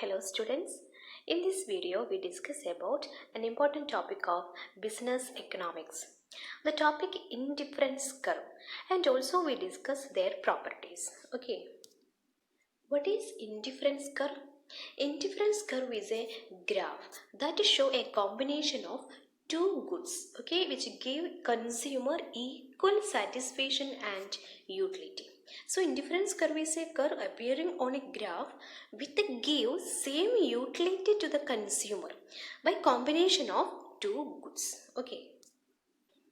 Hello students, in this video we discuss about an important topic of business economics, the topic indifference curve, and also we discuss their properties. Okay, what is indifference curve? Indifference curve is a graph that show a combination of two goods, okay, which give consumer equal satisfaction and utility. So indifference curve is a curve appearing on a graph with give same utility to the consumer by combination of two goods. Okay.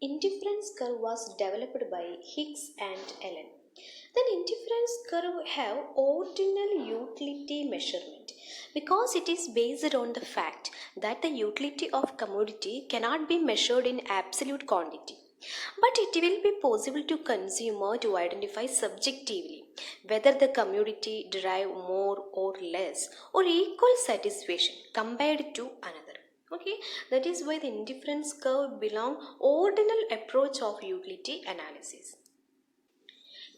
Indifference curve was developed by Hicks and Allen. Then indifference curve have ordinal utility measurement because it is based on the fact that the utility of commodity cannot be measured in absolute quantity. But it will be possible to consumer to identify subjectively whether the commodity derive more or less or equal satisfaction compared to another. Okay, that is why the indifference curve belong ordinal approach of utility analysis.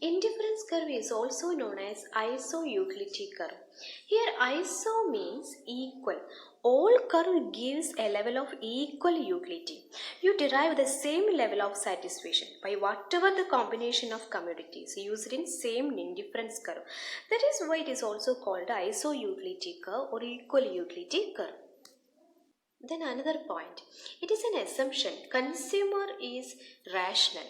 Indifference curve is also known as iso-utility curve. Here iso means equal. All curve gives a level of equal utility. You derive the same level of satisfaction by whatever the combination of commodities used in same indifference curve. That is why it is also called iso-utility curve or equal utility curve. Then another point, it is an assumption consumer is rational.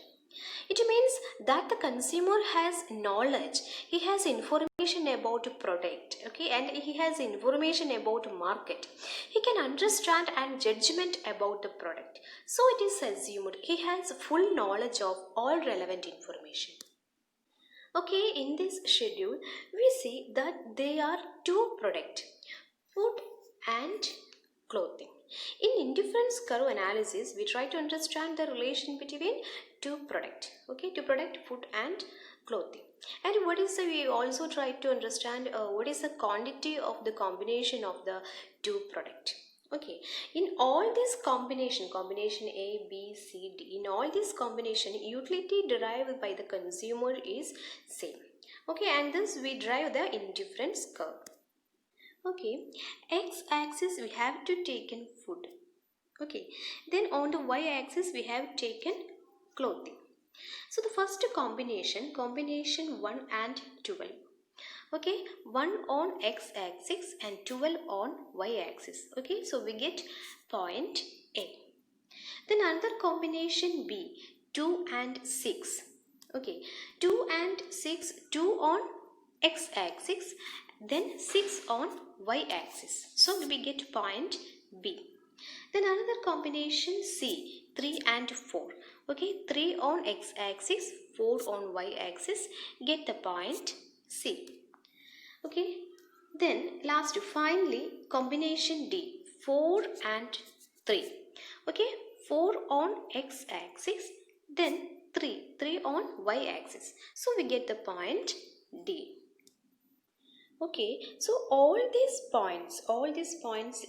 It means that the consumer has knowledge, he has information about product, okay, and he has information about market. He can understand and judgment about the product. So it is assumed he has full knowledge of all relevant information. Okay, in this schedule, we see that there are two products, food and clothing. In indifference curve analysis, we try to understand the relation between two products, okay, to product food and clothing. And we also try to understand what is the quantity of the combination of the two products. Okay, in all this combination A, B, C, D, in all this combination, utility derived by the consumer is same. Okay, and thus we derive the indifference curve. Okay, x-axis we have to taken food. Okay, then on the y-axis we have taken clothing. So the first combination 1 and 12. Okay, 1 on x-axis and 12 on y-axis. Okay, so we get point A. Then another combination B, 2 and 6. Okay, 2 and 6, 2 on x-axis, then 6 on y-axis. So we get point B. Then another combination C, 3 and 4. Okay, 3 on x-axis, 4 on y-axis, get the point C. Okay, then last finally combination D, 4 and 3. Okay, 4 on x-axis, then 3 on y-axis. So we get the point D. Okay, so all these points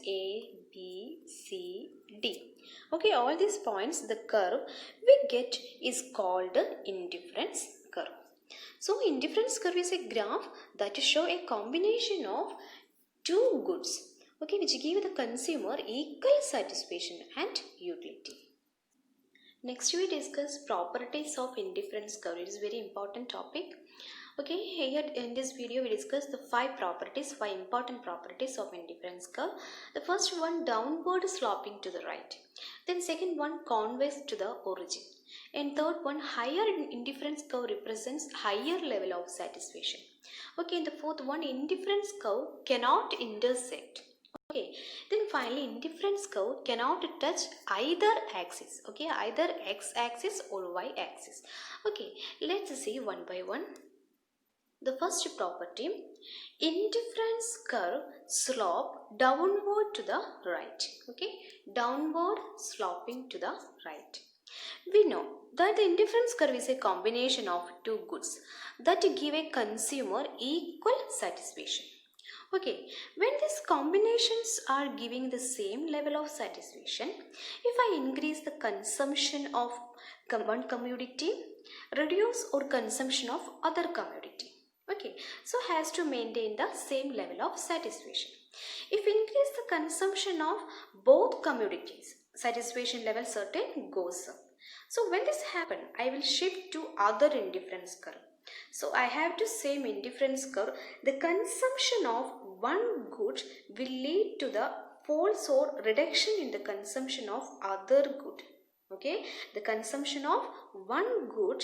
A, B, C, D. Okay, all these points, the curve we get is called indifference curve. So indifference curve is a graph that show a combination of two goods, okay, which give the consumer equal satisfaction and utility. Next we discuss properties of indifference curve. It is very important topic. Okay, here in this video we discuss the five important properties of indifference curve. The first one, downward sloping to the right. Then second one, convex to the origin. And third one, higher indifference curve represents higher level of satisfaction. Okay, and the fourth one, indifference curve cannot intersect. Okay, then finally indifference curve cannot touch either axis. Okay, either x-axis or y-axis. Okay, let's see one by one. The first property, indifference curve slope downward to the right. Okay, downward sloping to the right. We know that the indifference curve is a combination of two goods that give a consumer equal satisfaction. Okay, when these combinations are giving the same level of satisfaction, if I increase the consumption of one commodity, reduce or consumption of other commodity. Okay, so has to maintain the same level of satisfaction. If increase the consumption of both commodities, satisfaction level certain goes up. So when this happen, I will shift to other indifference curve. So I have to same indifference curve. The consumption of one good will lead to the falls or reduction in the consumption of other good. Okay, the consumption of one good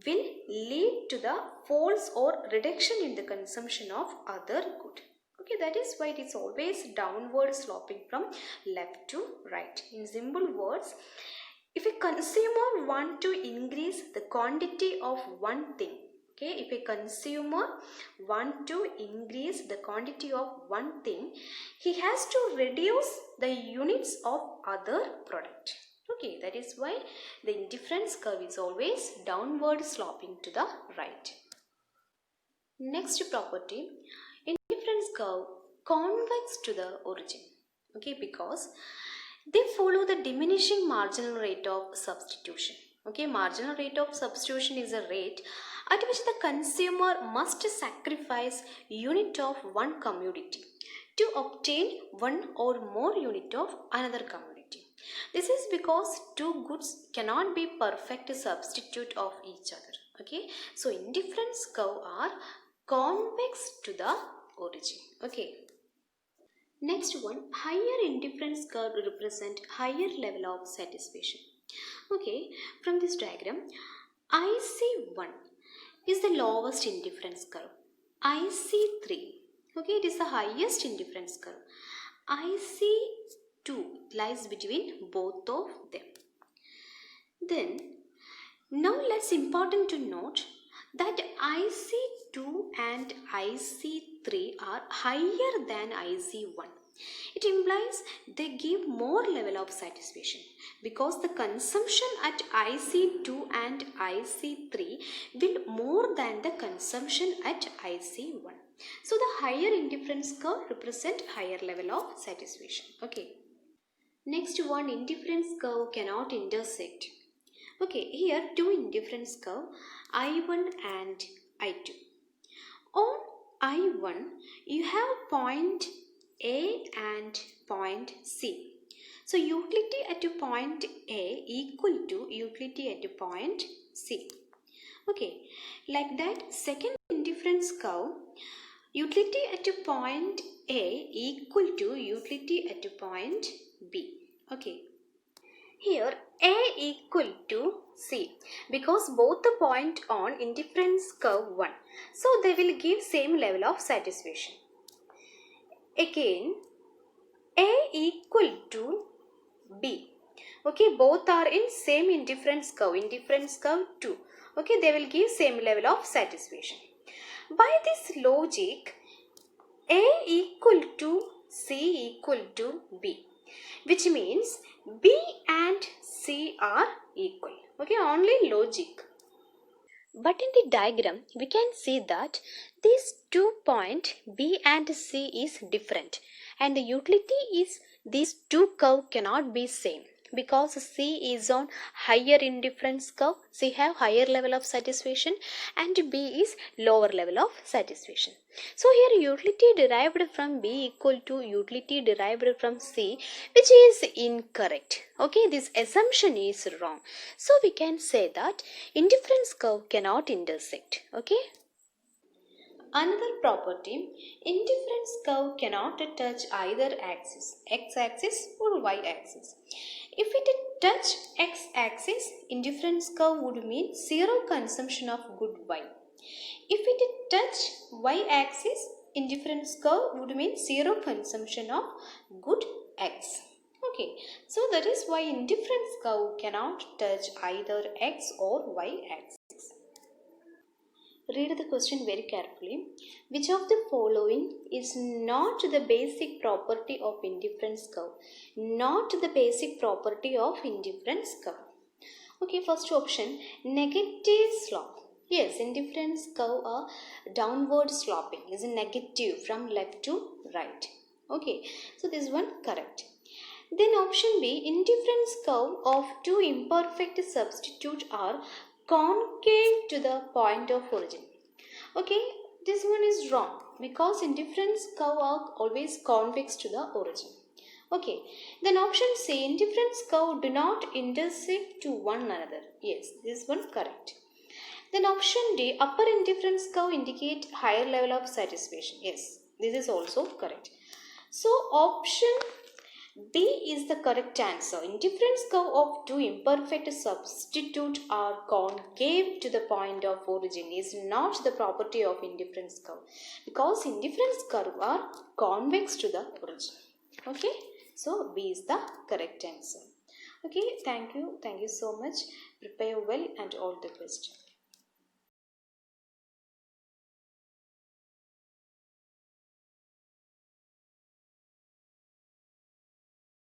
will lead to the falls or reduction in the consumption of other good. Okay, that is why it is always downward sloping from left to right. In simple words, if a consumer want to increase the quantity of one thing, okay, if a consumer want to increase the quantity of one thing, he has to reduce the units of other product. Okay, that is why the indifference curve is always downward sloping to the right. Next property, indifference curve convex to the origin. Okay, because they follow the diminishing marginal rate of substitution. Okay, marginal rate of substitution is a rate at which the consumer must sacrifice unit of one commodity to obtain one or more unit of another commodity. This is because two goods cannot be perfect substitute of each other. Okay, so indifference curve are convex to the origin. Okay. Next one, higher indifference curve represent higher level of satisfaction. Okay, from this diagram, IC1 is the lowest indifference curve. IC3, okay, it is the highest indifference curve. IC2 lies between both of them. Then, now let's important to note that IC2 and IC3 are higher than IC1. It implies they give more level of satisfaction because the consumption at IC2 and IC3 will more than the consumption at IC1. So the higher indifference curve represent higher level of satisfaction. Okay. Next one, indifference curve cannot intersect. Okay, here two indifference curve, I1 and I2. On I1, you have point A and point C. So utility at point A equal to utility at point C. Okay, like that, second indifference curve, utility at point A equal to utility at point B. Okay. Here A equal to C because both the point on indifference curve 1. So they will give same level of satisfaction. Again A equal to B. Okay, both are in same indifference curve 2. Okay, they will give same level of satisfaction. By this logic, A equal to C equal to B, which means B and C are equal. Okay, only logic. But in the diagram, we can see that these 2 points B and C is different, and the utility is these two curve cannot be same because C is on higher indifference curve, C have higher level of satisfaction, and B is lower level of satisfaction. So here utility derived from B equal to utility derived from C, which is incorrect. Okay, this assumption is wrong. So we can say that indifference curve cannot intersect. Okay. Another property, indifference curve cannot touch either axis, x-axis or y-axis. If it touch x-axis, indifference curve would mean zero consumption of good y. If it touch y-axis, indifference curve would mean zero consumption of good x. Okay, so that is why indifference curve cannot touch either x or y-axis. Read the question very carefully. Which of the following is not the basic property of indifference curve? Not the basic property of indifference curve. Okay, first option, negative slope. Yes, indifference curve are downward sloping, is negative from left to right. Okay, so this one correct. Then option B, indifference curve of two imperfect substitutes are concave to the point of origin. Okay, this one is wrong because indifference curve are always convex to the origin. Okay, then option C, indifference curve do not intersect to one another. Yes, this one correct. Then option D, upper indifference curve indicate higher level of satisfaction. Yes, this is also correct. So option B is the correct answer. Indifference curve of two imperfect substitute are concave to the point of origin is not the property of indifference curve, because indifference curve are convex to the origin. Okay, so B is the correct answer. Okay, thank you so much. Prepare well and all the best.